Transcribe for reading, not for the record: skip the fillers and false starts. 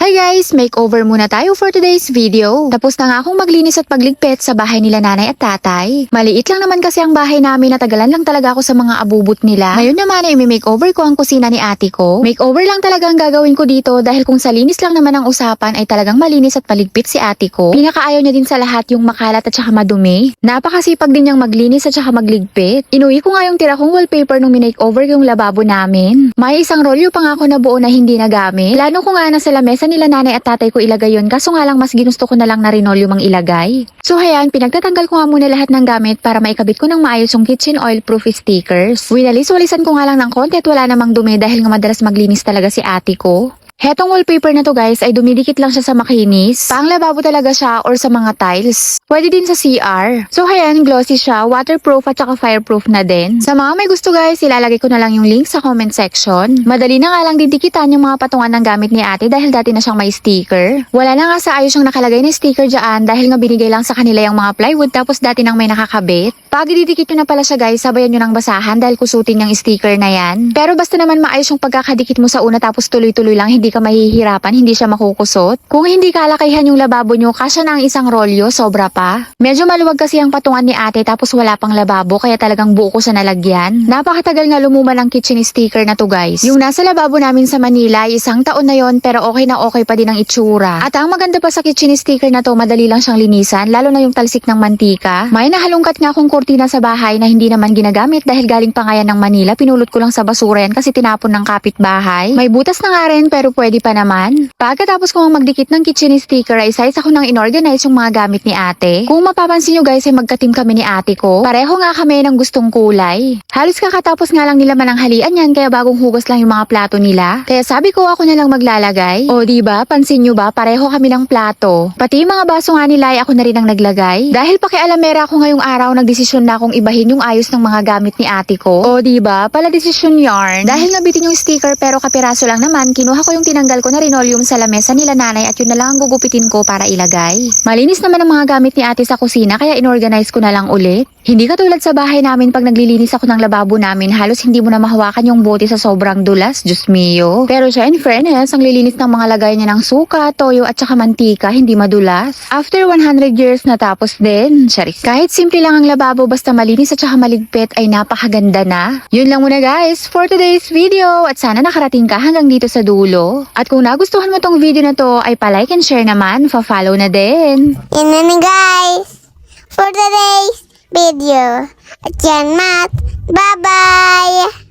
Hi guys! Makeover muna tayo for today's video. Tapos na nga akong maglinis at pagligpit sa bahay nila nanay at tatay. Maliit lang naman kasi ang bahay namin, natagalan lang talaga ako sa mga abubot nila. Ngayon naman ay makeover ko ang kusina ni ate ko. Makeover lang talaga ang gagawin ko dito dahil kung sa linis lang naman ang usapan ay talagang malinis at paligpit si ate ko. Pinakaayaw niya din sa lahat yung makalat at saka madumi. Napakasipag din niyang maglinis at saka magligpit. Inuwi ko nga yung tira kong wallpaper nung minakeover yung lababo namin. May isang rolyo pa nga ako na buo na hindi nagamit. Plano ko nga na sa lamesa nila nanay at tatay ko ilagay yun, kaso nga lang mas ginusto ko na lang na rinolyo mang ilagay. So ayan, pinagtatanggal ko nga muna lahat ng gamit para maikabit ko ng maayos yung kitchen oil proof stickers. Winalis-walisan ko nga lang ng konti at wala namang dumi dahil nga madalas maglinis talaga si ate ko. Hetong wallpaper na to guys ay dumidikit lang siya sa makinis. Pang lababo talaga siya or sa mga tiles. Pwede din sa CR. So ayan, glossy siya, waterproof at saka fireproof na din. Sa mga may gusto guys, ilalagay ko na lang yung link sa comment section. Madali na nga lang din dikitan yung mga patungan ng gamit ni ate dahil dati na siyang may sticker. Wala na nga sa ayos yung nakalagay na sticker dyan dahil nga binigay lang sa kanila yung mga plywood tapos dati nang may nakakabit. Pag ididikit nyo na pala siya guys, sabayan nyo ng basahan dahil kusutin yung sticker na yan. Pero basta naman maayos yung pagkakadikit mo sa una tapos tuloy-tuloy lang, hindi ka mahihirapan, hindi siya makukusot. Kung hindi kalakihan yung lababo nyo, kasya na ang isang rolyo, sobra pa. Medyo maluwag kasi ang patungan ni ate tapos wala pang lababo kaya talagang buo ko sa nalagyan. Napakatagal nga lumuman ang kitchen sticker na to guys. Yung nasa lababo namin sa Manila, isang taon na yon pero okay na okay pa din ang itsura. At ang maganda pa sa kitchen sticker na to, madali lang siyang linisan, lalo na yung talsik ng mantika. May nahalungkat nga akong kurtina sa bahay na hindi naman ginagamit dahil galing pa nga yan ng Manila, pinulot ko lang sa basura yan kasi tinapon ng kapitbahay. May butas na nga rin pero pwede pa naman. Pagkatapos ko magdikit ng kitchen sticker ay size ako nang inorganize yung mga gamit ni ate. Kung mapapansin nyo guys ay magka-team kami ni ate ko. Pareho nga kami ng gustong kulay. Halos kakatapos nga lang nila mananghalian yan kaya bagong hugas lang yung mga plato nila. Kaya sabi ko ako na lang maglalagay. O diba, pansin nyo ba pareho kami ng plato. Pati yung mga baso nga nila ay ako na rin ang naglagay. Dahil pakialamera ako ngayong araw nagdesisyon na akong ibahin yung ayos ng mga gamit ni ate ko. O diba, pala desisyon yarn. Dahil nabitin yung sticker pero kapiraso lang naman, kinuha ko yung tinanggal ko na linoleum sa lamesa nila nanay at yun na lang ang gugupitin ko para ilagay. Malinis naman ang mga gamit ni ate sa kusina kaya inorganize ko na lang ulit. Hindi katulad sa bahay namin pag naglilinis ako ng lababo namin, halos hindi mo na mahawakan yung bote sa sobrang dulas, Diyos mio. Pero siya in fairness, ang lilinis ng mga lagay niya ng suka, toyo at saka mantika, hindi madulas. After 100 years natapos din, charis. Kahit simple lang ang lababo basta malinis at saka maligpit ay napakaganda na. Yun lang muna guys for today's video at sana nakarating ka hanggang dito sa dulo. At kung nagustuhan mo tong video na to ay pa-like and share naman, fa-follow na din. Yan na guys for today's video. At yan mat. Bye-bye!